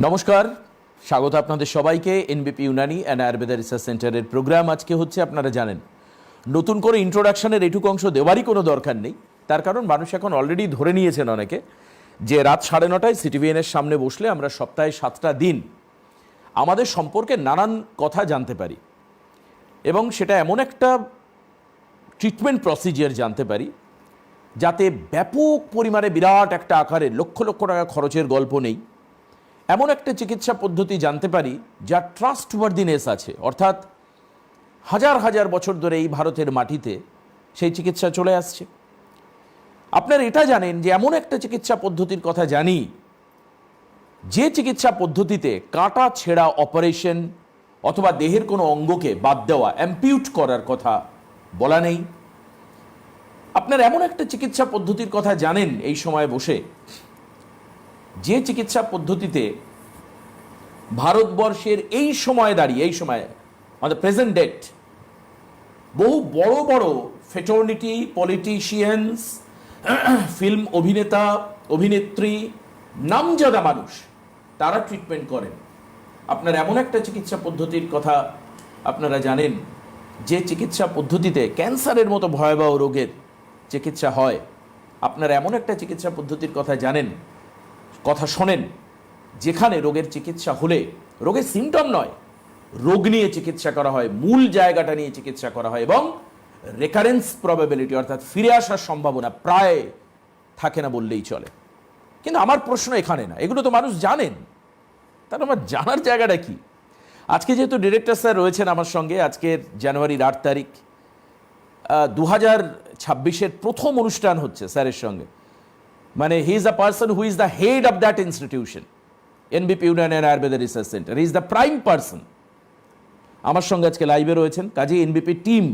নমস্কার, স্বাগত আপনাদের সবাইকে এনবিপি ইউনানি অ্যান্ড আয়ুর্বেদা রিসার্চ সেন্টারের প্রোগ্রাম আজকে হচ্ছে। আপনারা জানেন, নতুন করে ইন্ট্রোডাকশনের এটুকু অংশ দেওয়ারই কোনো দরকার নেই। তার কারণ মানুষ এখন অলরেডি ধরে নিয়েছেন অনেকে যে রাত 9:30 সিটিভিএনের সামনে বসলে আমরা সপ্তাহে 7টা দিন আমাদের সম্পর্কে নানান কথা জানতে পারি, এবং সেটা এমন একটা ট্রিটমেন্ট প্রসিজিয়ার জানতে পারি যাতে ব্যাপক পরিমাণে বিরাট একটা আকারে লক্ষ লক্ষ টাকা খরচের গল্প নেই। এমন একটা চিকিৎসা পদ্ধতি জানতে পারি যার ট্রাস্টওয়ার্দিনেস আছে, অর্থাৎ হাজার হাজার বছর ধরে এই ভারতের মাটিতে সেই চিকিৎসা চলে আসছে। আপনারা এটা জানেন যে এমন একটা চিকিৎসা পদ্ধতির কথা জানি যে চিকিৎসা পদ্ধতিতে কাটা ছেঁড়া অপারেশন অথবা দেহের কোনো অঙ্গকে বাদ দেওয়া, অ্যাম্পিউট করার কথা বলা নেই। আপনারা এমন একটা চিকিৎসা পদ্ধতির কথা জানেন এই সময় বসে, যে চিকিৎসা পদ্ধতিতে ভারতবর্ষের এই সময় দাঁড়িয়ে, এই সময় আমাদের প্রেজেন্ট ডেট, বহু বড় বড় ফেটার্নিটি, পলিটিশিয়ানস, ফিল্ম অভিনেতা অভিনেত্রী, নামজাদা মানুষ তারা ট্রিটমেন্ট করেন। আপনার এমন একটা চিকিৎসা পদ্ধতির কথা আপনারা জানেন যে চিকিৎসা পদ্ধতিতে ক্যান্সারের মতো ভয়াবহ রোগের চিকিৎসা হয়। আপনারা এমন একটা চিকিৎসা পদ্ধতির কথা জানেন, কথা শোনেন, যেখানে রোগের চিকিৎসা হলে রোগের সিমটম নয়, রোগ নিয়ে চিকিৎসা করা হয়, মূল জায়গাটা নিয়ে চিকিৎসা করা হয়, এবং রেকারেন্স প্রবাবিলিটি অর্থাৎ ফিরে আসার সম্ভাবনা প্রায় থাকে না বললেই চলে। কিন্তু আমার প্রশ্ন এখানে না, এগুলো তো মানুষ জানেন, তাহলে আমার জানার জায়গাটা কি? আজকে যেহেতু ডিরেক্টর স্যার রয়েছেন আমার সঙ্গে, আজকের জানুয়ারির 8 তারিখ 2026-এর প্রথম অনুষ্ঠান হচ্ছে স্যারের সঙ্গে। মানে he is the person who is the head of that institution, এনবিপি Unani and Ayurveda research centre. He is the prime person. আমার সঙ্গে আজকে লাইভে রয়েছেন। কাজে এনবিপি টিম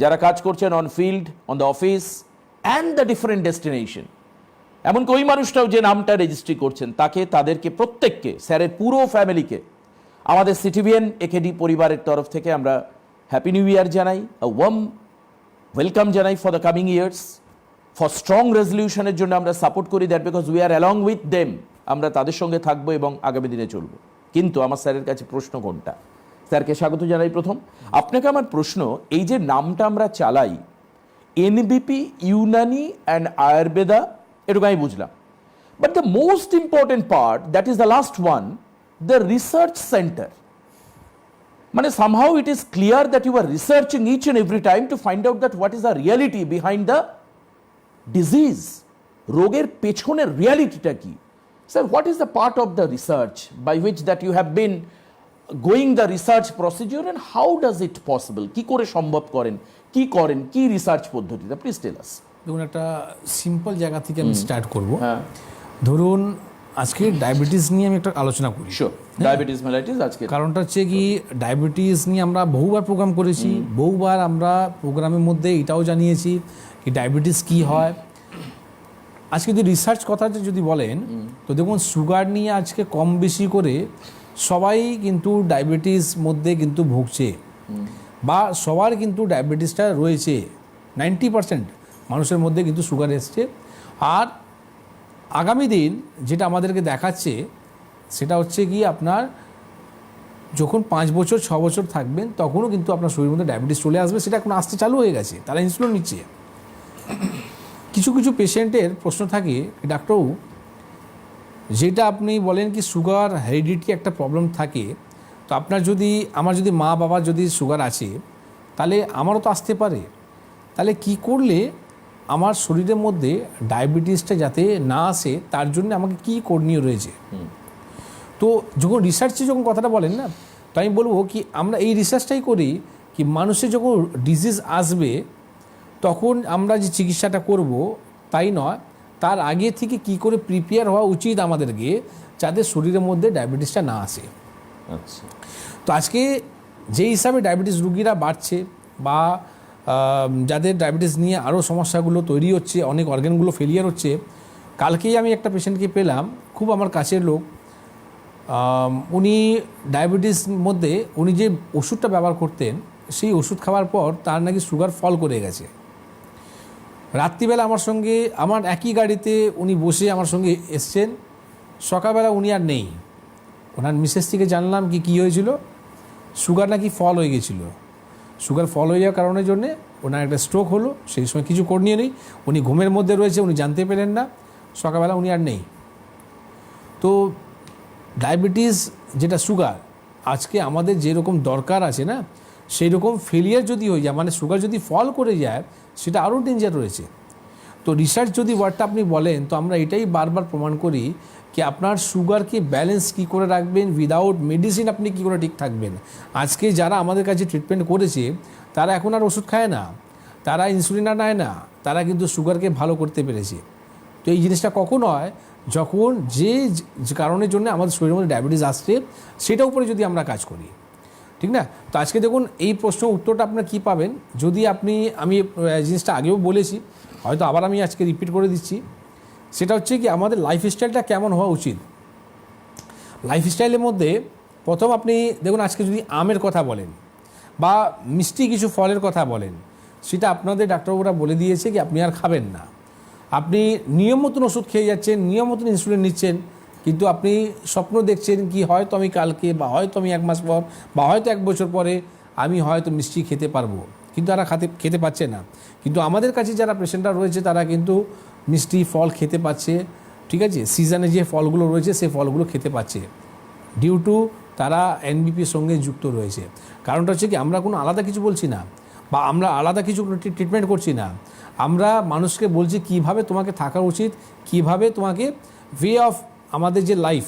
যারা কাজ করছেন on field, on the office and the different destination, এমনকি ওই মানুষটাও যে নামটা রেজিস্ট্রি করছেন তাদেরকে প্রত্যেককে, স্যারের পুরো ফ্যামিলিকে আমাদের সিটিভিএন একেডি পরিবারের তরফ থেকে আমরা হ্যাপি নিউ ইয়ার জানাই, ওয়ার্ম ওয়েলকাম জানাই for the coming years, for strong রেজলিউশনের জন্য আমরা সাপোর্ট করি, that because we are along with them. আমরা তাদের সঙ্গে থাকবো এবং আগামী দিনে চলবো। কিন্তু আমার স্যারের কাছে প্রশ্ন কোনটা? স্যারকে স্বাগত জানাই। প্রথম আপনাকে আমার প্রশ্ন, এই যে নামটা আমরা চালাই এনবিপি ইউনানি অ্যান্ড আয়ুর্বেদা, এটুকু আমি বুঝলাম, but the most important part, that is the last one, the research centre. মানে somehow it is clear that you are researching each and every time to find out that what is the reality behind the disease. রোগের পেছনের রিয়ালিটিটা কি? Sir, what is the part of the research by which that you have been going the research procedure, and how does it possible? কি করে সম্ভব করেন, কি করেন, কি রিসার্চ পদ্ধতিটা? প্লিজ টেল আস। দেখুন, একটা সিম্পল জায়গা থেকে আমি স্টার্ট করব। ধরুন, আজকে ডায়াবেটিস নিয়ে আমি একটা আলোচনা করি। ডায়াবেটিস মেলাইটিস আজকে কারণটা হচ্ছে কি, ডায়াবেটিস নিয়ে আমরা বহুবার প্রোগ্রাম করেছি, বহুবার আমরা প্রোগ্রামের মধ্যে এটাও জানিয়েছি কি ডায়াবেটিস কি হয়। আজকে যদি রিসার্চ কথা যদি বলেন, তো দেখুন, সুগার নিয়ে আজকে কম বেশি করে সবাই কিন্তু ডায়াবেটিস মধ্যে কিন্তু ভুগছে, বা সবার কিন্তু ডায়াবেটিসটা রয়েছে। 90% মানুষের মধ্যে কিন্তু সুগার এসছে। আর আগামী দিন যেটা আমাদেরকে দেখাচ্ছে সেটা হচ্ছে কি, আপনার যখন 5 বছর 6 বছর থাকবেন তখনও কিন্তু আপনার শরীরের মধ্যে ডায়াবেটিস চলে আসবে। সেটা এখন আসতে চালু হয়ে গেছে, তারা ইনসুলিন নিচ্ছে। কিছু কিছু পেশেন্টের প্রশ্ন থাকে, ডাক্তারবাবু, যেটা আপনি বলেন কি সুগার হেরিডিটি একটা প্রবলেম থাকে, তো আমার যদি মা বাবার যদি সুগার আছে তাহলে আমারও তো আসতে পারে, তাহলে কি করলে আমার শরীরের মধ্যে ডায়াবেটিসটা যাতে না আসে তার জন্য আমাকে কী করণীয় রয়েছে? তো যখন রিসার্চে যখন কথাটা বলেন না, তো আমি বলবো কি, আমরা এই রিসার্চটাই করি কি মানুষের যখন ডিজিজ আসবে তখন আমরা যে চিকিৎসাটা করব তাই নয়, তার আগে থেকে কি করে প্রিপেয়ার হওয়া উচিত আমাদেরকে যাতে শরীরের মধ্যে ডায়াবেটিসটা না আসে। আচ্ছা, তো আজকে যে হিসাবে ডায়াবেটিস রুগীরা বাড়ছে, বা যাদের ডায়াবেটিস নিয়ে আরও সমস্যাগুলো তৈরি হচ্ছে, অনেক অর্গানগুলো ফেলিয়ার হচ্ছে। কালকেই আমি একটা পেশেন্টকে পেলাম, খুব আমার কাছের লোক। উনি ডায়াবেটিস মধ্যে উনি যে ওষুধটা ব্যবহার করতেন, সেই ওষুধ খাওয়ার পর তার নাকি সুগার ফল করে গেছে। রাত্রিবেলা আমার একই গাড়িতে উনি বসে আমার সঙ্গে এসছেন, সকালবেলা উনি আর নেই। ওনার মিসেস থেকে জানলাম কি কী হয়েছিল, সুগার নাকি ফল হয়ে গেছিলো। সুগার ফল হয়ে যাওয়ার কারণের জন্যে ওনার একটা স্ট্রোক হলো, সেই সময় কিছু করণীয় নেই, উনি ঘুমের মধ্যে রয়েছে, উনি জানতে পেলেন না, সকালবেলা উনি আর নেই। তো ডায়াবেটিস যেটা সুগার, আজকে আমাদের যেরকম দরকার আছে না, সেই রকম ফেলিয়ার যদি হয়ে যায়, মানে সুগার যদি ফল করে যায়, সেটা আরও ডেঞ্জার রয়েছে। তো রিসার্চ যদি ওয়ার্ডটা আপনি বলেন, তো আমরা এটাই বারবার প্রমাণ করি কি আপনার সুগারকে ব্যালেন্স কী করে রাখবেন, উইদাউট মেডিসিন আপনি কী করে ঠিক থাকবেন। আজকে যারা আমাদের কাছে ট্রিটমেন্ট করেছে তারা এখন আর ওষুধ খায় না, তারা ইনসুলিন আর নেয় না, তারা কিন্তু সুগারকে ভালো করতে পেরেছে। তো এই জিনিসটা কখন হয়, যখন যে কারণের জন্য আমাদের শরীরের মধ্যে ডায়াবেটিস আসছে সেটার উপরে যদি আমরা কাজ করি, ঠিক না। তো আজকে দেখুন এই প্রশ্ন উত্তরটা আপনার কী পাবেন, যদি আমি জিনিসটা আগেও বলেছি, হয়তো আবার আমি আজকে রিপিট করে দিচ্ছি, সেটা হচ্ছে কি আমাদের লাইফস্টাইলটা কেমন হওয়া উচিত। লাইফস্টাইলের মধ্যে প্রথম আপনি দেখুন, আজকে যদি আমের কথা বলেন বা মিষ্টি কিছু ফলের কথা বলেন, সেটা আপনাদের ডাক্তারবাবুরা বলে দিয়েছে কি আপনি আর খাবেন না। আপনি নিয়ম মতন ওষুধ খেয়ে যাচ্ছেন, নিয়ম মতন ইনসুলিন নিচ্ছেন, কিন্তু আপনি স্বপ্ন দেখছেন কি হয়তো আমি কালকে বা হয়তো আমি 1 মাস পর বা হয়তো 1 বছর পরে আমি হয়তো মিষ্টি খেতে পারবো, কিন্তু তারা খেতে পারছে না। কিন্তু আমাদের কাছে যারা পেশেন্টরা রয়েছে তারা কিন্তু মিষ্টি ফল খেতে পাচ্ছে, ঠিক আছে, সিজনে যে ফলগুলো রয়েছে সেই ফলগুলো খেতে পাচ্ছে, ডিউ টু তারা এনবিপির সঙ্গে যুক্ত রয়েছে। কারণটা হচ্ছে কি আমরা কোনো আলাদা কিছু বলছি না, বা আমরা আলাদা কিছু ট্রিটমেন্ট করছি না, আমরা মানুষকে বলছি কিভাবে তোমাকে থাকা উচিত, কিভাবে তোমাকে ওয়ে অফ আমাদের যে লাইফ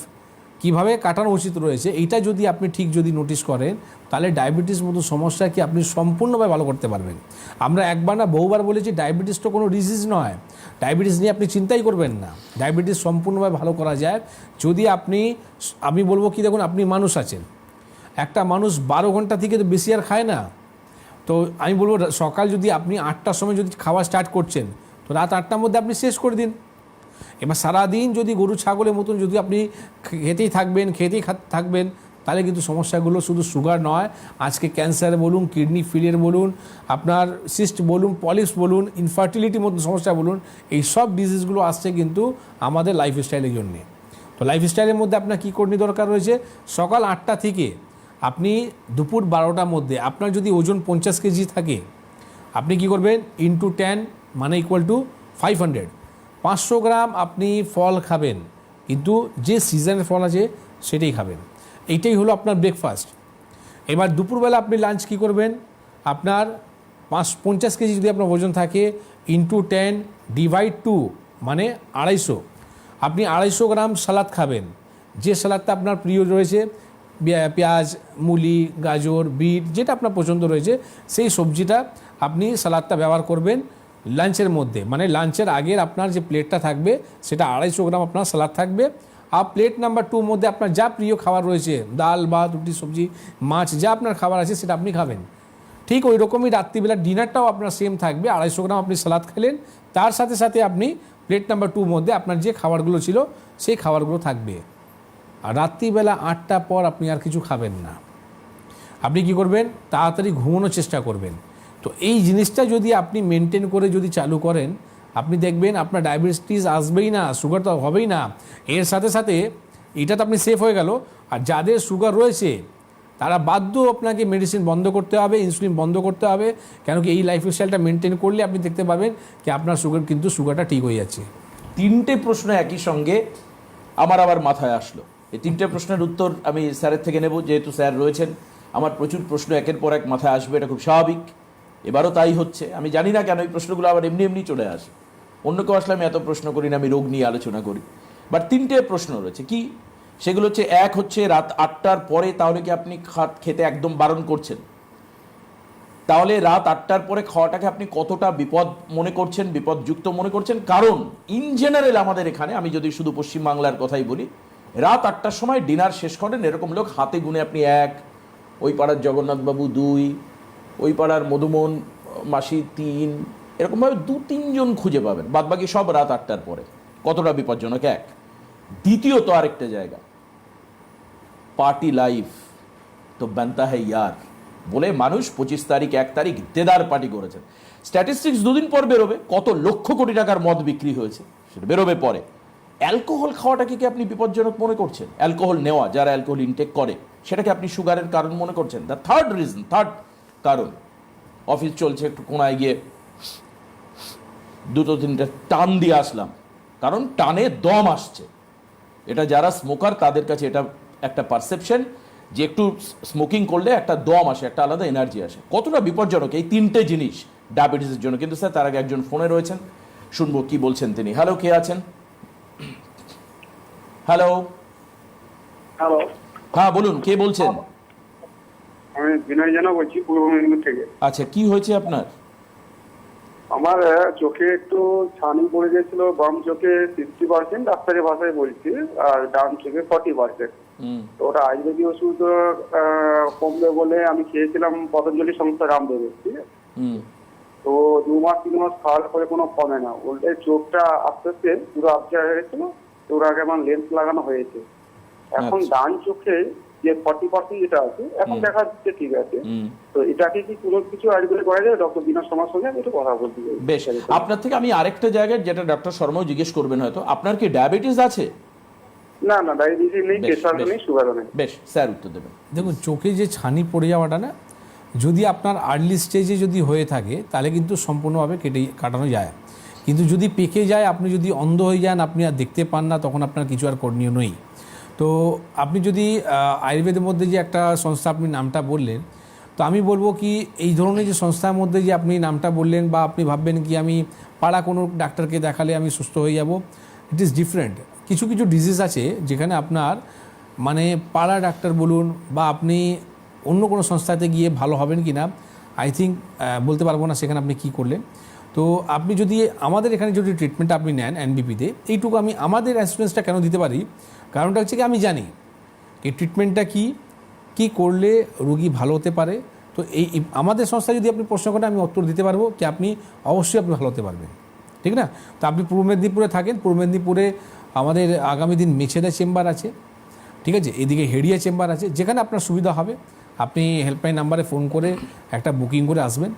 কিভাবে কাটানো উচিত রয়েছে, এইটা যদি আপনি ঠিক যদি নোটিস করেন, তাহলে ডায়াবেটিস মতো সমস্যা কি আপনি সম্পূর্ণভাবে ভালো করতে পারবেন। আমরা একবার না বহুবার বলেছি ডায়াবেটিস তো কোনো ডিজিজ নয়, ডায়াবেটিস নিয়ে আপনি চিন্তাই করবেন না, ডায়াবেটিস সম্পূর্ণভাবে ভালো করা যায় যদি আমি বলবো কি দেখুন, আপনি মানুষ আছেন, একটা মানুষ 12 ঘন্টা থেকে তো বেশি আর খায় না। তো আমি বলবো সকাল যদি আপনি 8টার সময় যদি খাওয়া স্টার্ট করছেন, তো রাত 8টার মধ্যে আপনি শেষ করে দিন। এবার সারাদিন যদি গরু ছাগলের মতন যদি আপনি খেতেই থাকবেন, তাহলে কিন্তু সমস্যাগুলো শুধু সুগার নয়, আজকে ক্যান্সার বলুন, কিডনি ফেলিয়ার বলুন, আপনার সিস্ট বলুন, পলিপস বলুন, ইনফার্টিলিটির মতন সমস্যা বলুন, এই সব ডিজিজগুলো আসছে কিন্তু আমাদের লাইফস্টাইলের জন্যে। তো লাইফস্টাইলের মধ্যে আপনার কী করণীয় দরকার রয়েছে, সকাল 8টা থেকে আপনি দুপুর 12টার মধ্যে আপনার যদি ওজন 50 কেজি থাকে, আপনি কি করবেন ইন্টু 10 মানে ইকুয়াল টু 500 গ্রাম আপনি ফল খাবেন, কিন্তু যে সিজনের ফল আছে সেটাই খাবেন। এইটাই হলো আপনার ব্রেকফাস্ট। এবার দুপুরবেলা আপনি লাঞ্চ কী করবেন, আপনার 50 কেজি যদি আপনার ওজন থাকে ইন্টু 10 ডিভাইড 2 মানে 250, আপনি 250 গ্রাম সালাদ খাবেন, যে সালাদটা আপনার প্রিয় রয়েছে, পেঁয়াজ, মুলি, গাজর, বিট, যেটা আপনার পছন্দ রয়েছে সেই সবজিটা আপনি সালাদটা ব্যবহার করবেন লাঞ্চের মধ্যে, মানে লাঞ্চের আগের আপনার যে প্লেটটা থাকবে সেটা 250 গ্রাম আপনার সালাদ থাকবে। আর প্লেট নাম্বার 2 মধ্যে আপনার যা প্রিয় খাবার রয়েছে, ডাল ভাত রুটি সবজি মাছ যা আপনার খাবার আছে সেটা আপনি খাবেন। ঠিক ওই রকমই রাত্রিবেলা ডিনারটাও আপনার সেম থাকবে, 250 গ্রাম আপনি সালাদ খেলেন, তার সাথে সাথে আপনি প্লেট নাম্বার 2 মধ্যে আপনার যে খাবারগুলো ছিল সেই খাবারগুলো থাকবে। আর রাত্রিবেলা 8টার পর আপনি আর কিছু খাবেন না। আপনি কি করবেন, তাড়াতাড়ি ঘুমানোর চেষ্টা করবেন। তো এই জিনিসটা যদি আপনি মেনটেন করে যদি চালু করেন, আপনি দেখবেন আপনার ডায়াবেটিস আসবেই না, সুগার তো হবেই না। এর সাথে সাথে এটা তো আপনি সেফ হয়ে গেল, আর যাদের সুগার রয়েছে তারা বাধ্য আপনাকে মেডিসিন বন্ধ করতে হবে, ইনসুলিন বন্ধ করতে হবে, কেন কি এই লাইফস্টাইলটা মেনটেন করলে আপনি দেখতে পাবেন কি আপনার সুগারটা ঠিক হয়ে যাচ্ছে। 3টে প্রশ্ন একই সঙ্গে আমার আবার মাথায় আসলো। এই 3টে প্রশ্নের উত্তর আমি স্যারের থেকে নেব, যেহেতু স্যার রয়েছেন। আমার প্রচুর প্রশ্ন একের পর এক মাথায় আসবে, এটা খুব স্বাভাবিক, এবারও তাই হচ্ছে। আমি জানি না কেন এই প্রশ্নগুলো আবার এমনি চলে আসে, অন্য কেউ আসলে আমি এত প্রশ্ন করি না, আমি রোগ নিয়ে আলোচনা করি। বাট 3টে প্রশ্ন রয়েছে, কি সেগুলো হচ্ছে, এক হচ্ছে রাত 8টার পরে তাহলে কি আপনি খেতে একদম বারণ করছেন, তাহলে রাত 8টার পরে খাওয়াটাকে আপনি কতটা বিপদ মনে করছেন, বিপদযুক্ত মনে করছেন। কারণ ইন জেনারেল আমাদের এখানে, আমি যদি শুধু পশ্চিমবাংলার কথাই বলি, রাত 8টার সময় ডিনার শেষ করেন এরকম লোক হাতে গুনে আপনি 1, ওই পাড়ার জগন্নাথবাবু 2, ওই পাড়ার মধুমোহন মাসি 3, এরকমভাবে 2-3 জন খুঁজে পাবেন, বাদবাকি সব রাত 8টার পরে। কতটা বিপজ্জনক এক। দ্বিতীয়ত আরেকটা জায়গা, পার্টি লাইফ তো বানতা হ্যায় ইয়ার বলে মানুষ 25 তারিখ 1 তারিখ দেদার পার্টি করেছেন। স্ট্যাটিস্টিক্স 2 দিন পর বেরোবে, কত লক্ষ কোটি টাকার মদ বিক্রি হয়েছে সেটা বেরোবে পরে। অ্যালকোহল খাওয়াটাকে কি আপনি বিপজ্জনক মনে করছেন? অ্যালকোহল নেওয়া, যারা অ্যালকোহল ইনটেক করে, সেটাকে আপনি সুগারের কারণ মনে করছেন? দ্য থার্ড কারণ, অফিস চলছে, একটু কোনায় গিয়ে 2-3টা টান দিয়ে আসলাম, কারণ টানে দম আসছে। এটা যারা স্মোকার তাদের কাছে এটা একটা পারসেপশন যে একটু স্মোকিং করলে একটা দম আসে, একটা আলাদা এনার্জি আসে। কতটা বিপজ্জনক এই 3টে জিনিস ডায়াবেটিসের জন্য। কিন্তু স্যার, তার আগে একজন ফোনে রয়েছেন, শুনবো কি বলছেন তিনি। হ্যালো, কে আছেন? হ্যালো। হ্যালো, হ্যাঁ বলুন, কে বলছেন? আমি বিনয় জানা বলছি পূর্ব মেদিনীপুর থেকে। আচ্ছা, কি হয়েছে আপনার? আমার চোখে একটু ছানি পড়ে গেছিল, বাম চোখে 60%, ডাক্তারের ভাষায় বলছি, আর ডান চোখে 40%। তো ওটা আয়ুর্বেদিক ওষুধ কমবে বলে আমি খেয়েছিলাম পতঞ্জলি সংস্থা রামদেবের, ঠিক আছে। তো 2-3 মাস খাওয়ার পরে কোনো কমে না, উল্টে চোখটা আস্তে আস্তে পুরো আপচার হয়ে গেছিল। তো ওর আগে আমার লেন্স লাগানো হয়েছে। এখন ডান চোখে যে 40% যেটা আছে, এখন দেখা যাচ্ছে ঠিক আছে। তো এটাকে কি কোনো কিছু আয়ুর্বেদে করা যায়? ডক্টর বিনা শর্মার সঙ্গে আমি একটু কথা বলতে চাই। বেশ, আপনার থেকে আমি আরেকটা জায়গায়, যেটা ডক্টর শর্মাও জিজ্ঞেস করবেন হয়তো, আপনার কি ডায়াবেটিস আছে? না, ডায়াবেটিস নেই, প্রেশার নেই, সুগারও নেই। বেশ, স্যার উত্তর দেবেন। দেখুন, চোখে যে ছানি পড়ে যাওয়াটা না, যদি আপনার আর্লি স্টেজে যদি হয়ে থাকে তাহলে কিন্তু সম্পূর্ণভাবে কাটানো যায়। কিন্তু যদি পেকে যায়, আপনি যদি অন্ধ হয়ে যান, আপনি আর দেখতে পান না, তখন আপনার কিছু আর করণীয় নেই। তো আপনি যদি আয়ুর্বেদের মধ্যে যে একটা সংস্থা আপনি নামটা বললেন, তো আমি বলবো কি, এই ধরনের যে সংস্থার মধ্যে যে আপনি নামটা বললেন, বা আপনি ভাববেন কি আমি পাড়া কোনো ডাক্তারকে দেখালে আমি সুস্থ হয়ে যাব, ইট ইজ ডিফারেন্ট। কিছু কিছু ডিজিজ আছে যেখানে আপনার মানে পাড়া ডাক্তার বলুন বা আপনি অন্য কোনো সংস্থাতে গিয়ে ভালো হবেন কি না, আই থিঙ্ক বলতে পারবো না সেখানে আপনি কী করলেন। তো আপনি যদি আমাদের এখানে যদি ট্রিটমেন্টটা আপনি নেন এনবিপিতে, এইটুকু আমি আমাদের অ্যাসুরেন্সটা কেন দিতে পারি, কারণটা হচ্ছে কি, আমি জানি এই ট্রিটমেন্টটা কি করলে রোগী ভালো হতে পারে। তো এই আমাদের সংস্থা যদি আপনি প্রশ্ন করেন, আমি উত্তর দিতে পারবো কি আপনি অবশ্যই আপনি ভালো হতে পারবেন, ঠিক না? তো আপনি পূর্ব মেদিনীপুরে থাকেন, পূর্ব মেদিনীপুরে আমাদের আগামী দিন মেছেদা চেম্বার আছে, ঠিক আছে, এদিকে হেডিয়া চেম্বার আছে, যেখানে আপনার সুবিধা হবে আপনি হেল্পলাইন নাম্বারে ফোন করে একটা বুকিং করে আসবেন।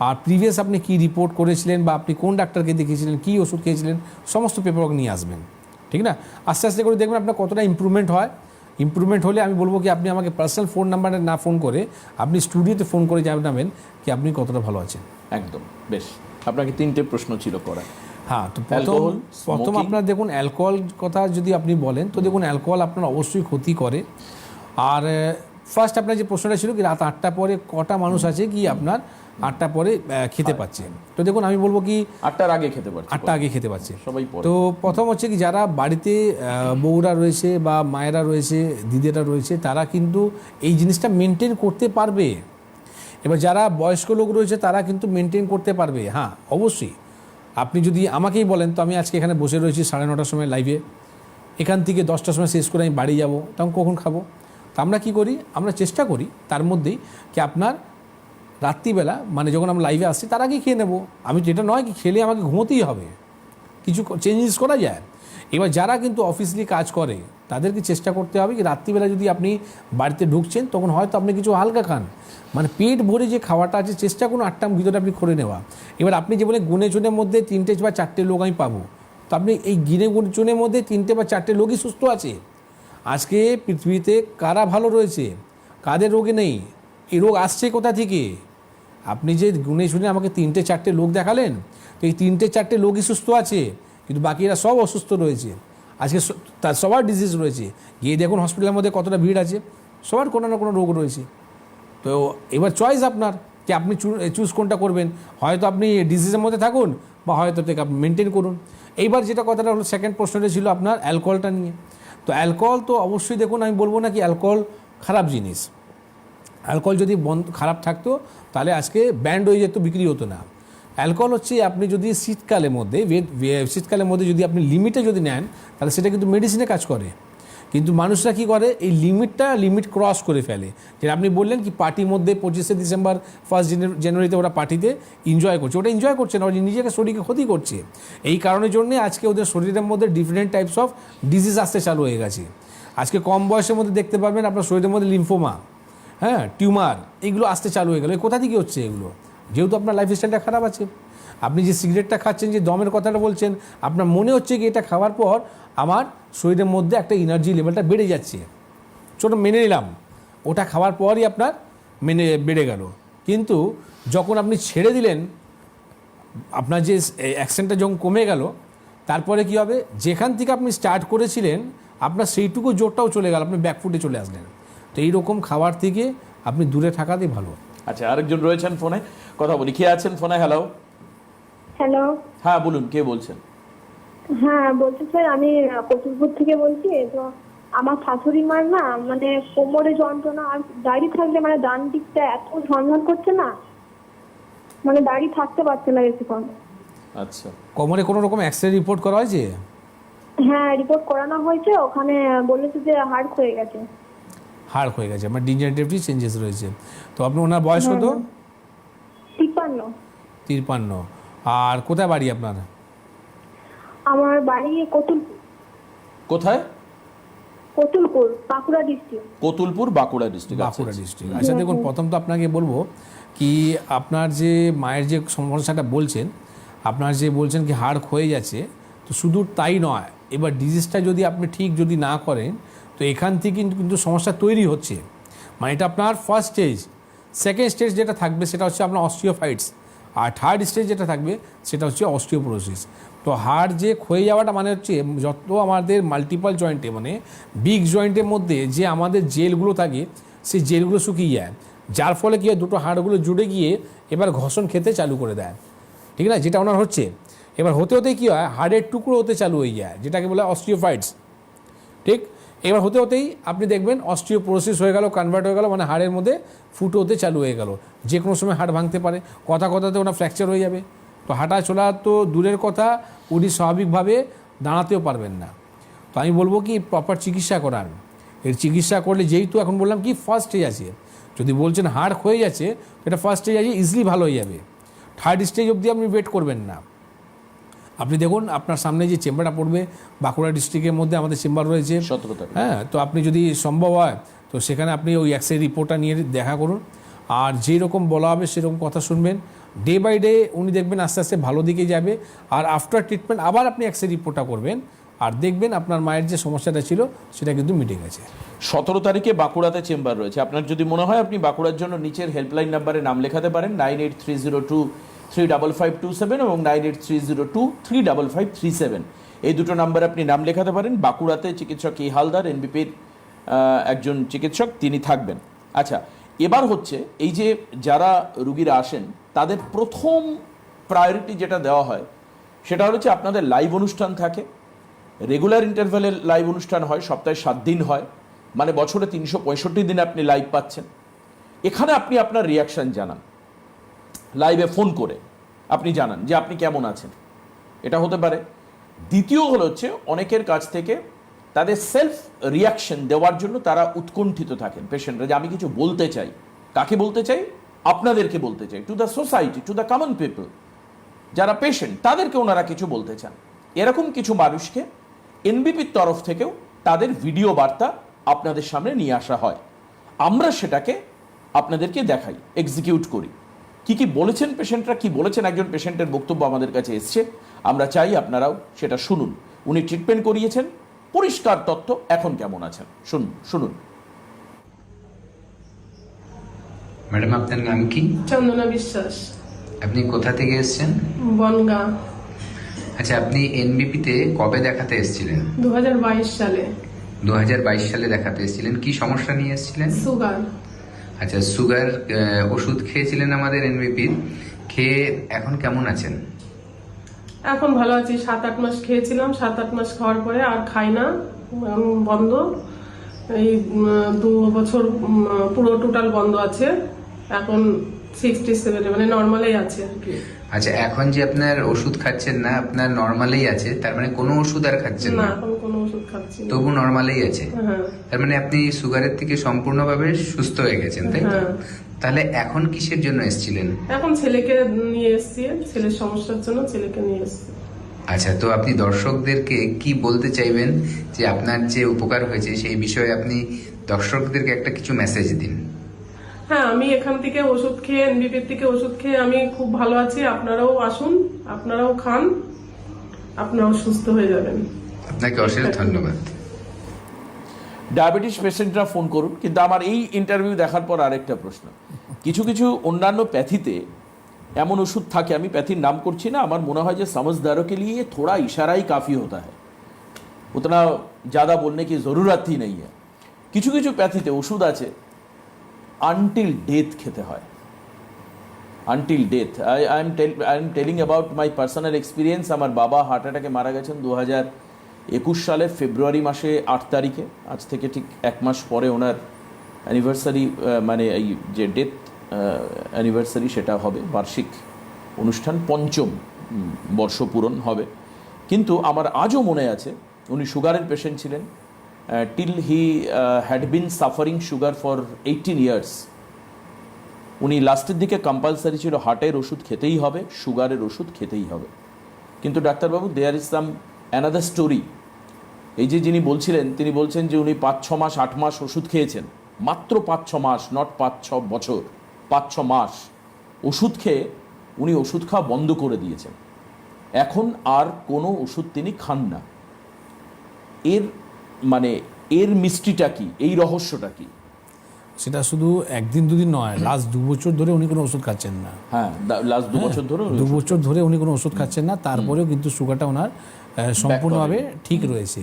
আর প্রিভিয়াস আপনি কি রিপোর্ট করেছিলেন বা আপনি কোন ডাক্তারকে দেখিয়েছিলেন, কী ওষুধ খেয়েছিলেন, সমস্ত পেপারওয়ার্ক নিয়ে আসবেন, ঠিক না? আস্তে আস্তে করে দেখবেন আপনার কতটা ইমপ্রুভমেন্ট হয়। ইমপ্রুভমেন্ট হলে আমি বলবো কি আপনি আমাকে পার্সোনাল ফোন নাম্বারে না ফোন করে আপনি স্টুডিওতে ফোন করে জানাবেন কি আপনি কতটা ভালো আছেন। একদম। বেশ, আপনাকে 3টে প্রশ্ন ছিল করা। হ্যাঁ, তো অ্যালকোহল, প্রথম আপনার দেখুন অ্যালকোহল কথা যদি আপনি বলেন, তো দেখুন অ্যালকোহল আপনার অবশ্যই ক্ষতি করে। আর ফার্স্ট আপনার যে প্রশ্নটা ছিল কি রাত 8টার পরে কটা মানুষ আছে কি আপনার 8টার পরে খেতে পাচ্ছে, তো দেখুন আমি বলবো কি 8টার আগে খেতে পারছে, 8টা আগে খেতে পাচ্ছে সবাই পরে। তো প্রথম হচ্ছে কি, যারা বাড়িতে বউরা রয়েছে বা মায়েরা রয়েছে, দিদিরা রয়েছে, তারা কিন্তু এই জিনিসটা মেনটেন করতে পারবে। এবার যারা বয়স্ক লোক রয়েছে তারা কিন্তু মেনটেন করতে পারবে। হ্যাঁ অবশ্যই, আপনি যদি আমাকেই বলেন, তো আমি আজকে এখানে বসে রয়েছি 9:30টার সময় লাইভে, এখান থেকে 10টার সময় শেষ করে আমি বাড়ি যাব, তখন কখন খাবো? তো আমরা কী করি, আমরা চেষ্টা করি তার মধ্যেই কি আপনার রাত্রিবেলা মানে যখন আমরা লাইভে আসছি তার আগেই খেয়ে নেবো। আমি যেটা নয় কি খেলে আমাকে ঘুমোতেই হবে, কিছু চেঞ্জেস করা যায়। এবার যারা কিন্তু অফিসলি কাজ করে তাদেরকে চেষ্টা করতে হবে কি রাত্রিবেলা যদি আপনি বাড়িতে ঢুকছেন তখন হয়তো আপনি কিছু হালকা খান, মানে পেট ভরে যে খাওয়াটা আছে চেষ্টা করুন 8টার ভিতরে আপনি করে নেওয়া। এবার আপনি যে বলে গুনে চুনের মধ্যে 3টে বা 4টে লোক আমি পাবো, তো আপনি এই গিনে চুনের মধ্যে 3টে বা 4টে লোকই সুস্থ আছে। আজকে পৃথিবীতে কারা ভালো রয়েছে, কাদের রোগে নেই, এই রোগ আসছে কোথা থেকে? আপনি যে গুনে শুনে আমাকে 3টে 4টে লোক দেখালেন, তো এই 3টে 4টে লোকই সুস্থ আছে, কিন্তু বাকিরা সব অসুস্থ রয়েছে। আজকে তার সবার ডিজিজ রয়েছে, গিয়ে দেখুন হসপিটালের মধ্যে কতটা ভিড় আছে, সবার কোনো না কোনো রোগ রয়েছে। তো এবার চয়েস আপনার কি আপনি চুজ কোনটা করবেন, হয়তো আপনি ডিজিজের মধ্যে থাকুন বা হয়তো থেকে আপনি মেনটেন করুন। এইবার যেটা কথাটা হলো, সেকেন্ড প্রশ্নটা ছিল আপনার অ্যালকোহলটা নিয়ে। তো অ্যালকোহল তো অবশ্যই দেখুন, আমি বলবো না কি অ্যালকোহল খারাপ জিনিস, অ্যালকোহল যদি খারাপ থাকতো তাহলে আজকে ব্যান্ড হয়ে যেত, বিক্রি হতো না। অ্যালকোহল হচ্ছে আপনি যদি শীতকালের মধ্যে যদি আপনি লিমিটে যদি নেন তাহলে সেটা কিন্তু মেডিসিনে কাজ করে। কিন্তু মানুষরা কি করে, এই লিমিট ক্রস করে ফেলে। যেটা আপনি বললেন কি পার্টির মধ্যে 25শে ডিসেম্বর 1 জানুয়ারিতে ওরা পার্টিতে এনজয় করছে, ওটা এনজয় করছে না, ওরা নিজেকে শরীরকে ক্ষতি করছে। এই কারণের জন্যে আজকে ওদের শরীরের মধ্যে ডিফারেন্ট টাইপস অফ ডিজিজ আসতে চালু হয়ে গেছে। আজকে কম বয়সের মধ্যে দেখতে পারবেন আপনার শরীরের মধ্যে লিম্ফোমা, হ্যাঁ টিউমার, এইগুলো আসতে চালু হয়ে গেল। কোথা থেকে হচ্ছে এগুলো? যেহেতু আপনার লাইফস্টাইলটা খারাপ আছে। আপনি যে সিগারেটটা খাচ্ছেন, যে দমের কথাটা বলছেন, আপনার মনে হচ্ছে কি এটা খাওয়ার পর আমার শরীরের মধ্যে একটা এনার্জি লেভেলটা বেড়ে যাচ্ছে, ছোটো মেনে নিলাম, ওটা খাওয়ার পরই আপনার বেড়ে গেল। কিন্তু যখন আপনি ছেড়ে দিলেন, আপনার যে অ্যাকশনটা যখন কমে গেল, তারপরে কি হবে, যেখান থেকে আপনি স্টার্ট করেছিলেন আপনার সেইটুকু জোরটাও চলে গেল, আপনি ব্যাকফুটে চলে আসলেন। তো এইরকম খাবার থেকে আপনি দূরে থাকাতেই ভালো। আচ্ছা, আরেকজন রয়েছেন ফোনে, কথা বলি। কে আছেন ফোনে? হ্যালো। হ্যালো। হ্যাঁ বলুন, কে বলছেন? হ্যাঁ বলছি স্যার, আমি কতুলপুর থেকে বলছি। তো আমার শাশুড়ি মার না মানে কোমরে যন্ত্রণা, আর দাঁড়িয়ে থাকলে মানে ডান দিকটা এত ঝনঝন করছে না, মানে দাঁড়িয়ে থাকতে পারছে না বেশিক্ষণ। আচ্ছা, কোমরে কোনো রকম এক্সরে রিপোর্ট করা হয়েছে? হ্যাঁ রিপোর্ট করানো হয়েছে, ওখানে বলেছে যে হাড় ক্ষয়ে গেছে। হাড় হয়ে গেছে, আমার ডিজেনারেটিভ চেঞ্জেস রয়েছে। তো আপনি, ওনার বয়স কত? 53। 53। আর কোথায় বাড়ি আপনার? আমার বাড়ি কতুলপুর। কোথায়? Kotulpur, Bankura district. Kotulpur, Bankura district. Bankura district. আচ্ছা দেখুন, প্রথম তো আপনাকে বলবো কি, আপনার যে মায়ের যে সমস্যাটা বলছেন, আপনার যে বলছেন কি হাড় ক্ষয়ে যাচ্ছে, তো শুধু তাই নয়, এবার ডিজিজটা যদি আপনি ঠিক যদি না করেন, তো এখান থেকে কিন্তু সমস্যা তৈরি হচ্ছে। মানে এটা আপনার ফার্স্ট স্টেজ। সেকেন্ড স্টেজ যেটা থাকবে সেটা হচ্ছে আপনার অস্টিওফাইটস, আর থার্ড স্টেজ যেটা থাকবে সেটা হচ্ছে অস্টিওপোরোসিস। তো হাড় যে ক্ষয়ে যাওয়াটা মানে হচ্ছে যত আমাদের মাল্টিপল জয়েন্টে, মানে বিগ জয়েন্টের মধ্যে যে আমাদের জেলগুলো থাকে, সেই জেলগুলো শুকিয়ে যায়, যার ফলে কী হয়, দুটো হাড়গুলো জুড়ে গিয়ে এবার ঘষণ খেতে চালু করে দেয়, ঠিক না? যেটা ওনার হচ্ছে। এবার হতে হতে কী হয়, হাড়ের টুকরো হতে চালু হয়ে যায়, যেটাকে বলে অস্টিওফাইটস, ঠিক? এবার হতে হতেই আপনি দেখবেন অস্টিওপোরোসিস হয়ে গেল, কনভার্ট হয়ে গেল, মানে হাড়ের মধ্যে ফুটো হতে চালু হয়ে গেল। যে কোনো সময় হাড় ভাঙতে পারে, কথাতে ওনার ফ্র্যাকচার হয়ে যাবে। তো হাঁটা চলা তো দূরের কথা, উনি স্বাভাবিকভাবে দাঁড়াতেও পারবেন না। তো আমি বলবো কি, প্রপার চিকিৎসা করান। এর চিকিৎসা করলে, যেহেতু এখন বললাম কি ফার্স্ট স্টেজ আছে, যদি বলছেন হাড় ক্ষয়ে যাচ্ছে, এটা ফার্স্ট স্টেজ আছে, ইজিলি ভালো হয়ে যাবে। থার্ড স্টেজ অবধি আপনি ওয়েট করবেন না। আপনি দেখুন আপনার সামনে যে চেম্বারটা পড়বে, বাঁকুড়া ডিস্ট্রিক্টের মধ্যে আমাদের চেম্বার রয়েছে 17 তারিখ। হ্যাঁ, তো আপনি যদি সম্ভব হয় তো সেখানে আপনি ওই এক্সরে রিপোর্টটা নিয়ে দেখা করুন, আর যেই রকম বলা হবে সেরকম কথা শুনবেন। ডে বাই ডে উনি দেখবেন আস্তে আস্তে ভালো দিকে যাবে। আর আফটার ট্রিটমেন্ট আবার আপনি এক্সরে রিপোর্টটা করবেন, আর দেখবেন আপনার মায়ের যে সমস্যাটা ছিল সেটা কিন্তু মিটে গেছে। 17 তারিখে বাঁকুড়াতে চেম্বার রয়েছে। আপনার যদি মনে হয় আপনি বাঁকুড়ার জন্য নিচের হেল্পলাইন নাম্বারে নাম লেখাতে পারেন, 9830235527 এবং 9830235537। এই দুটো নাম্বারে আপনি নাম লেখাতে পারেন। বাঁকুড়াতে চিকিৎসক ই হালদার, এনবিপির একজন চিকিৎসক, তিনি থাকবেন। আচ্ছা, এবার হচ্ছে এই যে যারা রুগীরা আসেন, তাদের প্রথম প্রায়োরিটি যেটা দেওয়া হয় সেটা হচ্ছে আপনাদের লাইভ অনুষ্ঠান থাকে, রেগুলার ইন্টারভ্যালে লাইভ অনুষ্ঠান হয়, সপ্তাহে 7 দিন হয়, মানে বছরে 365 দিন আপনি লাইভ পাচ্ছেন। এখানে আপনি আপনার রিয়াকশান জানান, লাইভে ফোন করে আপনি জানান যে আপনি কেমন আছেন, এটা হতে পারে। দ্বিতীয় হচ্ছে অনেকের কাছ থেকে তাদের সেলফ রিয়াকশন দেওয়ার জন্য তারা উৎকণ্ঠিত থাকেন পেশেন্টরা, যে আমি কিছু বলতে চাই। কাকে বলতে চাই? আপনাদেরকে বলতে চাই, to the society, to the common people, যারা পেশেন্ট তাদেরকে ওনারা কিছু বলতে চান। এরকম কিছু মানুষকে এনবিপির তরফ থেকেও তাদের ভিডিও বার্তা আপনাদের সামনে নিয়ে আসা হয়, আমরা সেটাকে আপনাদেরকে দেখাই, এক্সিকিউট করি। কি কি বলেছেন পেশেন্টরা, কি বলেছেন, একজন পেশেন্টের বক্তব্য আমাদের কাছে এসছে, আমরা চাই আপনারাও সেটা শুনুন। উনি ট্রিটমেন্ট করিয়েছেন, পরিষ্কার তথ্য, এখন কেমন আছেন শুনুন। ম্যাডাম, আপনার নাম কি? চন্দনা বিশ্বাস। আপনি কোথা থেকে এসেছেন? বনগাঁ। আচ্ছা, আপনি এনবিপিতে কবে দেখাতে এসেছিলেন? 2022 সালে। 2022 সালে দেখাতে এসেছিলেন। কি সমস্যা নিয়ে এসেছিলেন? সুগার। আচ্ছা, সুগার ওষুধ খেয়েছিলেন আমাদের এনবিপির, খেয়ে এখন কেমন আছেন? এখন ভালো আছি। 7-8 মাস খেয়েছিলাম, 7-8 মাস খাওয়ার পরে আর খাই না, বন্ধ। এই 2 বছর পুরো টোটাল বন্ধ আছে। এখন 67, মানে নর্মালেই আছে আর কি। আচ্ছা, এখন যে আপনার ওষুধ খাচ্ছেন না, আপনার নর্মালেই আছে, তার মানে কোনো ওষুধ আর খাচ্ছেন না, না? এখন কোনো ওষুধ খাচ্ছি না। তবু নর্মালেই আছে? হ্যাঁ। তার মানে আপনি সুগারের থেকে সম্পূর্ণভাবে সুস্থ হয়ে গেছেন, তাই তো? হ্যাঁ। তাহলে এখন কিসের জন্য এসেছিলেন? এখন ছেলেকে নিয়ে এসছি, ছেলের সমস্যার জন্য ছেলেকে নিয়ে এসছি। আচ্ছা, তো আপনি দর্শকদেরকে কি বলতে চাইবেন যে আপনার যে উপকার হয়েছে সেই বিষয়ে আপনি দর্শকদেরকে একটা কিছু মেসেজ দিন। হ্যাঁ, আমি এখান থেকে ওষুধ খেয়ে, এনবিপির থেকে ওষুধ খেয়ে আমি খুব ভালো আছি। আপনারাও আসুন, আপনারাও খান, আপনারাও সুস্থ হয়ে যাবেন। আপনাকে অশেষ ধন্যবাদ। ডায়াবেটিস পেশেন্টরা ফোন করুন। কিন্তু আমার এই ইন্টারভিউ দেখার পর আরেকটা প্রশ্ন, কিছু কিছু অন্যান্য প্যাথিতে এমন ওষুধ থাকে, আমি প্যাথির নাম করছি না, আমার মনে হয় যে समझदारों के लिए थोड़ा इशारा ही काफ़ी होता है, उतना ज़्यादा बोलने की ज़रूरत ही नहीं है। কিছু কিছু প্যাথিতে ওষুধ আছে আনটিল ডেথ খেতে হয়, until death. I am telling about my personal experience. আমার বাবা হার্ট অ্যাটাকে মারা গেছেন 2021 সালের ফেব্রুয়ারি মাসে 8 তারিখে। আজ থেকে ঠিক 1 মাস পরে ওনার অ্যানিভার্সারি, মানে এই যে ডেথ অ্যানিভার্সারি সেটা হবে, বার্ষিক অনুষ্ঠান, 5ম বর্ষ পূরণ হবে। কিন্তু আমার আজও মনে আছে উনি সুগারের পেশেন্ট ছিলেন, till he had been suffering sugar for 18 years. উনি লাস্টের দিকে কম্পালসারি ছিল হার্টের ওষুধ খেতেই হবে, সুগারের ওষুধ খেতেই হবে। কিন্তু ডাক্তারবাবু, there is some another story. এই যে যিনি বলছিলেন, তিনি বলছেন যে উনি 5-6 মাস 8 মাস ওষুধ খেয়েছেন, মাত্র 5-6 মাস, নট 5-6 বছর, 5-6 মাস ওষুধ খেয়ে উনি ওষুধ খাওয়া বন্ধ করে দিয়েছেন। এখন আর কোনো ওষুধ তিনি খান না। এর মানে এর মিস্ট্রিটা কি, এই রহস্যটা কি? সেটা শুধু একদিন দুদিন নয়, লাস্ট 2 বছর ধরে উনি কোনো ওষুধ খাচ্ছেন না। হ্যাঁ, লাস্ট 2 বছর ধরে 2 বছর ধরে উনি কোনো ওষুধ খাচ্ছেন না, তারপরেও কিন্তু সুগারটা ওনার সম্পূর্ণভাবে ঠিক রয়েছে।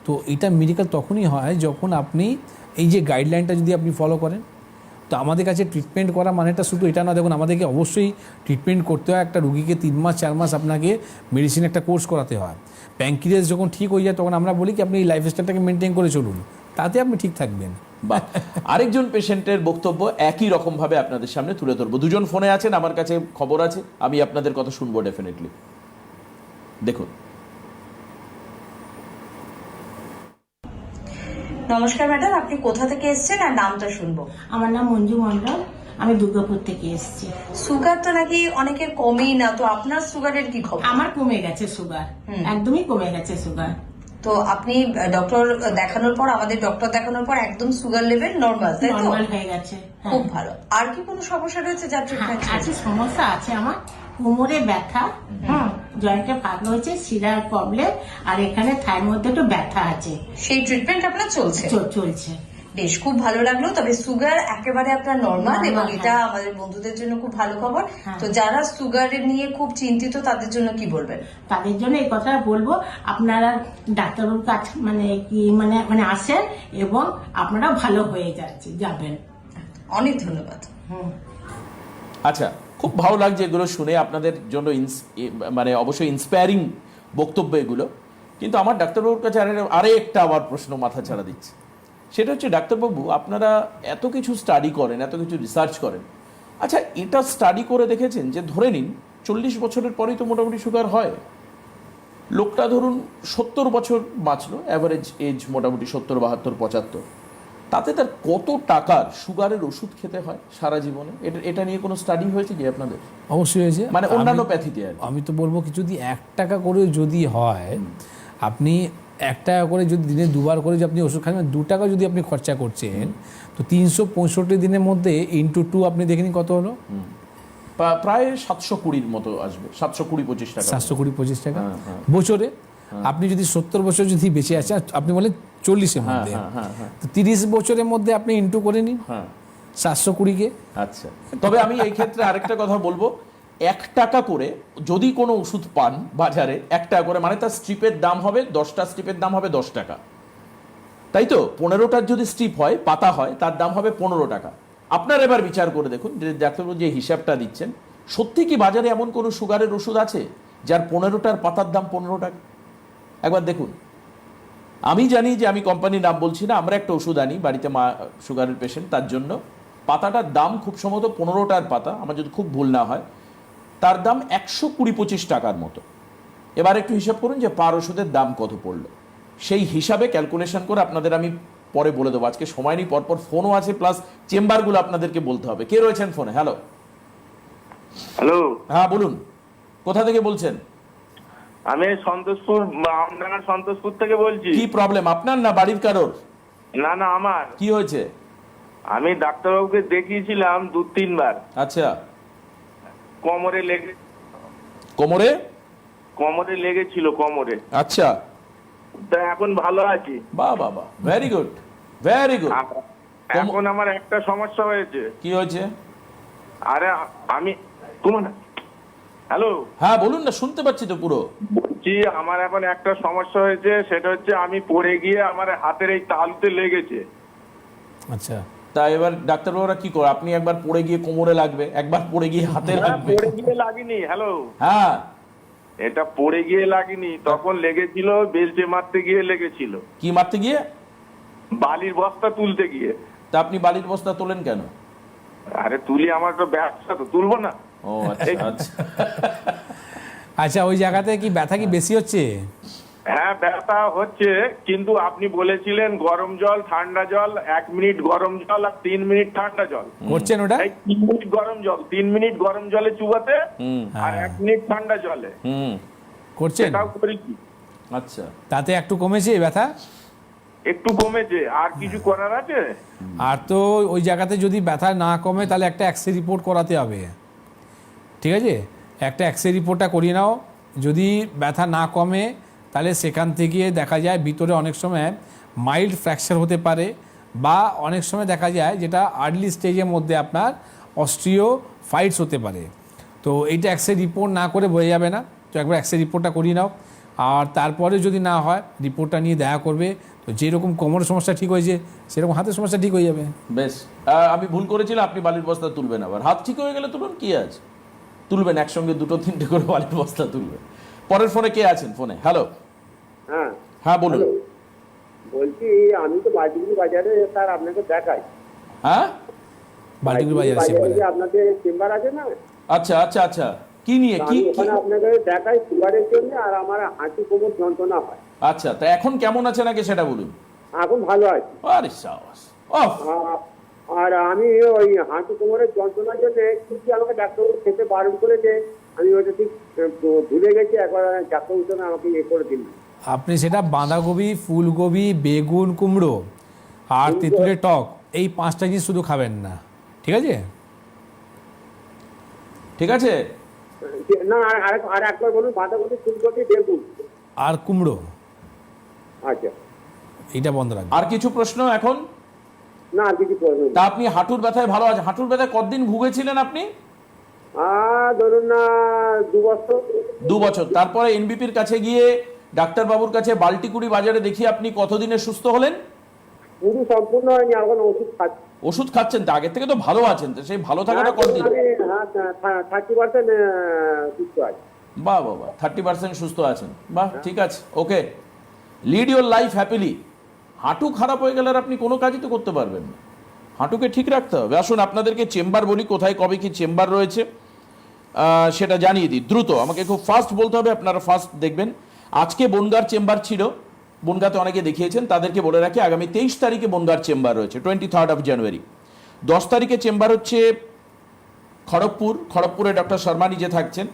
তো এটা মেডিকেল তখনই হয় যখন আপনি এই যে গাইডলাইনটা যদি আপনি ফলো করেন। তো আমাদের কাছে ট্রিটমেন্ট করা মানেটা শুধু এটা না, দেখুন আমাদেরকে অবশ্যই ট্রিটমেন্ট করতে হয়। একটা রুগীকে 3 মাস 4 মাস আপনাকে মেডিসিন একটা কোর্স করাতে হয়। প্যাঙ্ক্রিয়াস যখন ঠিক হয়ে যায় তখন আমরা বলি কি আপনি এই লাইফস্টাইলটাকে মেনটেন করে চলুন, তাতে আপনি ঠিক থাকবেন। বা আরেকজন পেশেন্টের বক্তব্য একই রকমভাবে আপনাদের সামনে তুলে ধরবো। দুজন ফোনে আছেন, আমার কাছে খবর আছে, আমি আপনাদের কথা শুনবো ডেফিনেটলি। দেখুন। নমস্কার ম্যাডাম, আপনি কোথা থেকে এসেছেন আর নামটা শুনবো। আমার নাম মঞ্জু মন্ডল, আমি দুর্গাপুর থেকে এসেছি। সুগারটা নাকি অনেকের কমেই না, তো আপনার সুগারের কি খবর? আমার কমে গেছে সুগার, একদমই কমে গেছে সুগার। তো আপনি ডক্টর দেখানোর পর, আমাদের ডক্টর দেখানোর পর একদম সুগার লেভেল নরমাল, তাই তো? নরমাল হয়ে গেছে। খুব ভালো। আর কি কোনো সমস্যা রয়েছে যার ট্রিটমেন্ট? আছে, সমস্যা আছে আমার কোমরে ব্যথা, জয়েন্টে ফাঁকা হয়েছে, শিরার প্রবলেম, আর এখানে থায়ের মধ্যে একটু ব্যথা আছে। সেই ট্রিটমেন্ট আপনার চলছে? চলছে। বেশ, খুব ভালো লাগলো। তবে সুগার একেবারে আপনার নরমাল, এবং এটা আমাদের বন্ধুদের জন্য খুব ভালো খবর। তো যারা সুগারের নিয়ে খুব চিন্তিত তাদের জন্য কি বলবেন? তাদের জন্য এই কথা বলবো, আপনারা ডাক্তারবাবুর কাছে মানে কি মানে আসেন এবং আপনারা ভালো হয়ে যাবেন। অনেক ধন্যবাদ। আচ্ছা, খুব ভালো লাগছে এগুলো শুনে, আপনাদের জন্য মানে অবশ্যই ইন্সপায়ারিং বক্তব্য এগুলো। কিন্তু আমার ডাক্তারবাবুর কাছে আরেকটা আবার প্রশ্ন মাথা ছাড়া দিচ্ছে। সেটা হচ্ছে, ডাক্তারবাবু আপনারা এত কিছু স্টাডি করেন, এত কিছু রিসার্চ করেন, আচ্ছা এটা স্টাডি করে দেখেছেন যে ধরে নিন 40 বছরের পরেই তো মোটামুটি সুগার হয়। লোকটা ধরুন 70 বছর বাঁচলো, অ্যাভারেজ এজ মোটামুটি 70, 72, 75, তাতে তার কত টাকার সুগারের ওষুধ খেতে হয় সারা জীবনে? এটা নিয়ে কোনো স্টাডি হয়েছে কি আপনাদের? অবশ্যই হয়েছে, মানে অন্যান্য প্যাথিতে আর আমি তো বলবো কি, যদি 1 টাকা করে যদি হয়, আপনি 1 টাকা করে যদি দিনে 2 বার করে যদি আপনি ওষুধ খান, 2 টাকা যদি আপনি খরচা করছেন, তো 365 দিনের মধ্যে ইন্টু 2 আপনি দেখে নিন কত হলো। প্রায় 720 মতো আসবে, 720-25 টাকা, 720-25 টাকা বছরে। আপনি যদি 70 বছর যদি বেঁচে আছেন, আপনি বলেন 40-এর মধ্যে, তো 30 বছরের মধ্যে আপনি ইন্টু করে নিন 720-কে। আচ্ছা, তবে আমি এই ক্ষেত্রে আরেকটা কথা বলবো, 1 টাকা করে যদি কোনো ওষুধ পান বাজারে, 1 টাকা করে, মানে তার স্ট্রিপের দাম হবে, 10টা স্ট্রিপের দাম হবে 10 টাকা, তাই তো? 15টার যদি স্ট্রিপ হয়, পাতা হয়, তার দাম হবে 15 টাকা। আপনার এবার বিচার করে দেখুন, যে ডাক্তারবাবু যে হিসাবটা দিচ্ছেন, সত্যি কি বাজারে এমন কোনো সুগারের ওষুধ আছে যার 15টার পাতার দাম 15 টাকা? একবার দেখুন। আমি জানি যে, আমি কোম্পানির নাম বলছি না, আমরা একটা ওষুধ আনি বাড়িতে, মা সুগারের পেশেন্ট, তার জন্য পাতাটার দাম খুব সম্ভবত 15টার পাতা, আমার যদি খুব ভুল না হয়, তার দাম 120-25 টাকার মতো। এবার একটু হিসাব করুন যে পার ওষুধের দাম কত পড়লো, সেই হিসাবে ক্যালকুলেশন করে আপনাদের আমি পরে বলে দেবো। আজকে সময় নেই, পরপর ফোনও আছে, প্লাস চেম্বারগুলো আপনাদেরকে বলতে হবে। কে রয়েছেন ফোনে? হ্যালো। হ্যালো, হ্যাঁ বলুন, কোথা থেকে বলছেন? আমি সন্তোষপুর, আমডাঙ্গার সন্তোষপুর থেকে বলছি। কি প্রবলেম আপনার না বাড়ির কারোর? না, আমার। কি হয়েছে? আমি ডাক্তারবাবুকে দেখিয়েছিলাম 2-3 বার। আচ্ছা, কোমরে লেগেছিল কোমরে। আচ্ছা, তা এখন ভালো আছি। বাহ বাহ বাহ, ভেরি গুড, ভেরি গুড। এখন আমার একটা সমস্যা হয়েছে। কি হয়েছে? আরে আমি হ্যালো, হ্যাঁ বলুন না, শুনতে পাচ্ছি তো পুরো। বলছি আমার এখন একটা সমস্যা হয়েছে, সেটা হচ্ছে আমি পড়ে গিয়ে আমার হাতের এই তালুতে লেগেছে। আচ্ছা, তা এবার ডাক্তারবাবুরা কি করে? আপনি একবার পড়ে গিয়ে কোমরে লাগবে, একবার পড়ে গিয়ে হাতে লাগবে। পড়ে গিয়ে লাগেনি, হ্যালো, হ্যাঁ, এটা পড়ে গিয়ে লাগেনি, তখন লেগেছিল বেলচে মারতে গিয়ে লেগেছিল। কি মারতে গিয়ে? বালির বস্তা তুলতে গিয়ে। তা আপনি বালির বস্তা তোলেন কেন? আরে তুলি, আমার তো ব্যবসা, তো তুলবো না। ও আচ্ছা আচ্ছা। আচ্ছা, ওই জায়গাতে কি ব্যথা কি বেশি হচ্ছে? হ্যাঁ ব্যথা হচ্ছে, কিন্তু আপনি বলেছিলেন গরম জল ঠান্ডা জল, 1 মিনিট গরম জল আর 3 মিনিট ঠান্ডা জল। করছেন ওটা? এই 3 মিনিট গরম জল, 3 মিনিট গরম জলে চুবাতে আর 1 মিনিট ঠান্ডা জলে। করছেন? সেটাও করেছি। আচ্ছা, তাতে একটু কমেছে ব্যথা? একটু কমেছে, আর কিছু করার আছে? আর তো ওই জায়গাতে যদি ব্যথা না কমে তাহলে একটা এক্স রে রিপোর্ট করাতে হবে, ঠিক আছে? একটা এক্স রে রিপোর্টটা করিয়ে নাও। যদি ব্যথা না কমে তাহলে সেখান থেকে দেখা যায় ভিতরে অনেক সময় মাইল্ড ফ্র্যাকচার হতে পারে, বা অনেক সময় দেখা যায় যেটা আর্লি স্টেজের মধ্যে আপনার অস্ট্রিও ফাইটস হতে পারে। তো এইটা এক্স রে রিপোর্ট না করে বোঝা যাবে না, তো একবার এক্স রে রিপোর্টটা করিয়ে নাও। আর তারপরে যদি না হয় রিপোর্টটা নিয়ে দেখা করবে, তো যেরকম কোমরের সমস্যা ঠিক হয়েছে সেরকম হাতের সমস্যা ঠিক হয়ে যাবে। বেশ। আমি ভুল করেছিলাম, আপনি বালির বস্তা তুলবেন, আবার হাত ঠিক হয়ে গেলে তুলুন, কি আছে, তুলবেন একসঙ্গে 2-3টে করে বালির বস্তা তুলবেন। পরের ফোনে কে আছেন? ফোনে হ্যালো, হ্যাঁ হ্যাঁ বলুন। বলছি আমি তো বাজিগুলি বাজারে স্যার আপনাকে দেখাই। হ্যাঁ, বাল্টিগুড়ি বাজারে চেম্বারে। আপনাদের চেম্বার আছে না? আচ্ছা আচ্ছা আচ্ছা, কি নিয়ে কি? ওখানে আপনাকে দেখাই সুগারের জন্য, আর আমার হাঁটু কোমর যন্ত্রণা হয়। আচ্ছা, তা এখন কেমন আছেন আগে সেটা বলুন। এখন ভালো আছি। আরে সাবাস। ওহ, আর আমি ওই হাঁটু কোমরের যন্ত্রণার জন্য কি আমাকে ডাক্তারবাবু খেতে বারণ করেছে, আমি ওইটা ঠিক ভুলে গেছি। একবার ডাক্তারবাবু আমাকে ইয়ে করে দিন। আপনি সেটা বাঁধাকপি, ফুলকপি, বেগুন, কুমড়ো আর তেঁতুলের টক, এই 5টা জিনিস শুধু খাবেন না, ঠিক আছে? ঠিক আছে। না আর একবার বলুন, বাঁধাকপি, ফুলকপি, বেগুন আর কুমড়ো, আচ্ছা, এটা বন্ধ রাখবেন। আর কিছু প্রশ্ন এখন? না আর কিছু প্রয়োজন। তা আপনি হাঁটুর ব্যথায় ভালো আছে? হাঁটুর ব্যথায় কতদিন ভুগেছিলেন আপনি? ধরুন না 2 বছর। 2 বছর। তারপরে এনবিপির কাছে গিয়ে ডাক্তারবাবুর কাছে বাল্টিকুড়ি বাজারে দেখিয়ে আপনি কতদিনে সুস্থ হলেন? পুরো সম্পূর্ণ হয়নি, এখন ওষুধ খাচ্ছি। ওষুধ খাচ্ছেন, তো আগের থেকে তো ভালো আছেন, তো সেই ভালো থাকাটা কতদিন? 30% সুস্থ আছে। বাহ বাহ বাহ, 30% সুস্থ আছেন, বাহ, ঠিক আছে, okay. Lead your life happily. হাঁটু খারাপ হয়ে গেলে আর আপনি কোনো কাজই তো করতে পারবেন না, হাঁটুকে ঠিক রাখতে হবে। আসুন আপনাদেরকে চেম্বার বলি, কোথায় কবে কি চেম্বার রয়েছে সেটা জানিয়ে দিই দ্রুত। আমাকে খুব ফাস্ট বলতে হবে, আপনারা ফাস্ট দেখবেন। আজকে বনগাঁর চেম্বার ছিল, বনগাঁতে অনেকে দেখিয়েছেন, তাদেরকে বলে রাখি আগামী 23 তারিখে বনগাঁর চেম্বার রয়েছে, 23rd জানুয়ারি। 10 তারিখে চেম্বার হচ্ছে খড়গপুরে ডক্টর শর্মা নিজে থাকছেন।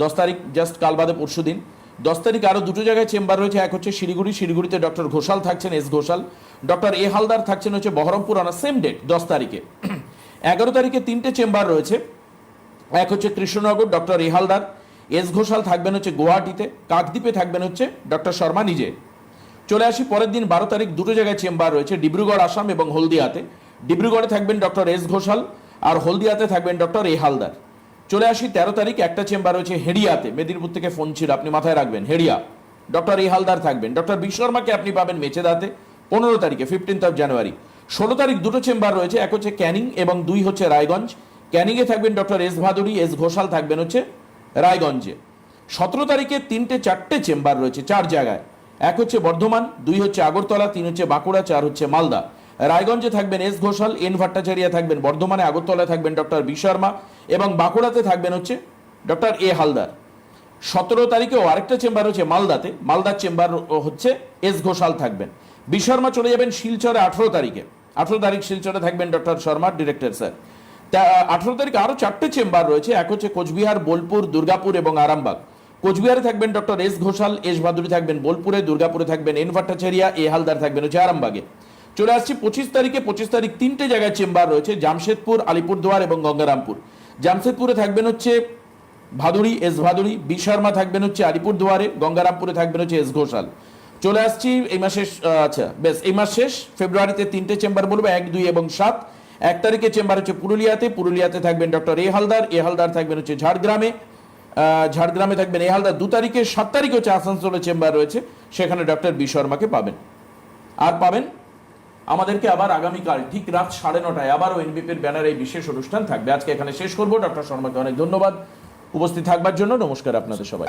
10 তারিখ জাস্ট কাল বাদে পরশু দিন। 10 তারিখ আরও 2টো জায়গায় চেম্বার রয়েছে, এক হচ্ছে শিলিগুড়িতে ডক্টর ঘোষাল থাকছেন, S Ghoshal. Doctor A Haldar থাকছেন হচ্ছে বহরমপুর, অন সেম ডেট 10 তারিখে। 11 তারিখে 3টে চেম্বার রয়েছে, এক হচ্ছে Krishnanagar, doctor A Haldar. S Ghoshal থাকবেন হচ্ছে গুয়াহাটিতে, কাকদ্বীপে থাকবেন হচ্ছে ডক্টর শর্মা নিজে। চলে আসি পরের দিন 12 তারিখ, 2টো জায়গায় চেম্বার রয়েছে, ডিব্রুগড় আসাম এবং হলদিয়াতে। ডিব্রুগড়ে থাকবেন ডক্টর এস ঘোষাল আর হলদিয়াতে থাকবেন ডক্টর এ হালদার। চলে আসি 13 তারিখ, একটা চেম্বার রয়েছে হেডিয়াতে, মেদিনীপুর থেকে ফোন ছিল, আপনি মাথায় রাখবেন, হেডিয়া, ডক্টর এ হালদার থাকবেন। ডক্টর বিশ্বর্মাকে আপনি পাবেন মেচেদাতে 15 তারিখে, 15th জানুয়ারি। 16 তারিখ 2টো চেম্বার রয়েছে, এক হচ্ছে ক্যানিং এবং 2 হচ্ছে রায়গঞ্জ। ক্যানিংয়ে থাকবেন doctor S Bhaduri, S Ghoshal থাকবেন হচ্ছে রায়গঞ্জে। 17 তারিখে 4টে চেম্বার রয়েছে 4 জায়গায়, এক হচ্ছে বর্ধমান, 2 হচ্ছে আগরতলা, 3 হচ্ছে বাঁকুড়া, 4 হচ্ছে মালদা। রায়গঞ্জে থাকবেন এস ঘোষাল, এন ভট্টাচার্য থাকবেন বর্ধমানে, আগরতলায় থাকবেন ডক্টর বিশর্মা এবং বাঁকুড়াতে থাকবেন হচ্ছে ডক্টর এ হালদার। 17 তারিখেও আরেকটা চেম্বার হচ্ছে মালদাতে, মালদার চেম্বার হচ্ছে এস ঘোষাল থাকবেন। বিশর্মা চলে যাবেন শিলচরে 18 তারিখে, 18 তারিখ শিলচরে থাকবেন ডক্টর শর্মা, ডিরেক্টর স্যার। 18 তারিখে আরও 4টে চেম্বার রয়েছে, এক হচ্ছে কোচবিহার, বোলপুর, দুর্গাপুর এবং আরামবাগ। কোচবিহারে থাকবেন doctor S Ghoshal, S Bhaduri থাকবেন বোলপুরে, দুর্গাপুরে থাকবেন এন ভট্টাচার্য, এ হালদার থাকবেন হচ্ছে আরামবাগে। চলে আসছি 25 তারিখে। 25 তারিখ 3টে জায়গায় চেম্বার রয়েছে, জামশেদপুর, আলিপুরদুয়ার এবং গঙ্গারামপুর। জামশেদপুরে থাকবেন হচ্ছে ভাদুড়ি, এস ভাদুড়ি। বি শর্মা থাকবেন হচ্ছে আলিপুরদুয়ারে। গঙ্গারামপুরে থাকবেন হচ্ছে এস ঘোষাল। চলে আসছি এই মাসে, আচ্ছা বেশ, এই মাস শেষ। ফেব্রুয়ারিতে 3টে চেম্বার বলবো, 1, 2 এবং 7। 1 তারিখে চেম্বার হচ্ছে পুরুলিয়াতে। পুরুলিয়াতে থাকবেন ডক্টর এ হালদার। এ হালদার থাকবেন হচ্ছে ঝাড়গ্রামে। ঝাড়গ্রামে থাকবেন এ হালদার 2 তারিখে। 7 তারিখে হচ্ছে আসানসোলে চেম্বার রয়েছে, সেখানে ডক্টর বি শর্মাকে পাবেন। আর পাবেন আমাদেরকে আবার আগামীকাল ঠিক রাত 9:30টায় আবারও এনবিপির ব্যানারে এই বিশেষ অনুষ্ঠান থাকবে। আজকে এখানে শেষ করবো। ডক্টর শর্মাকে অনেক ধন্যবাদ উপস্থিত থাকবার জন্য। নমস্কার আপনাদের সবাই।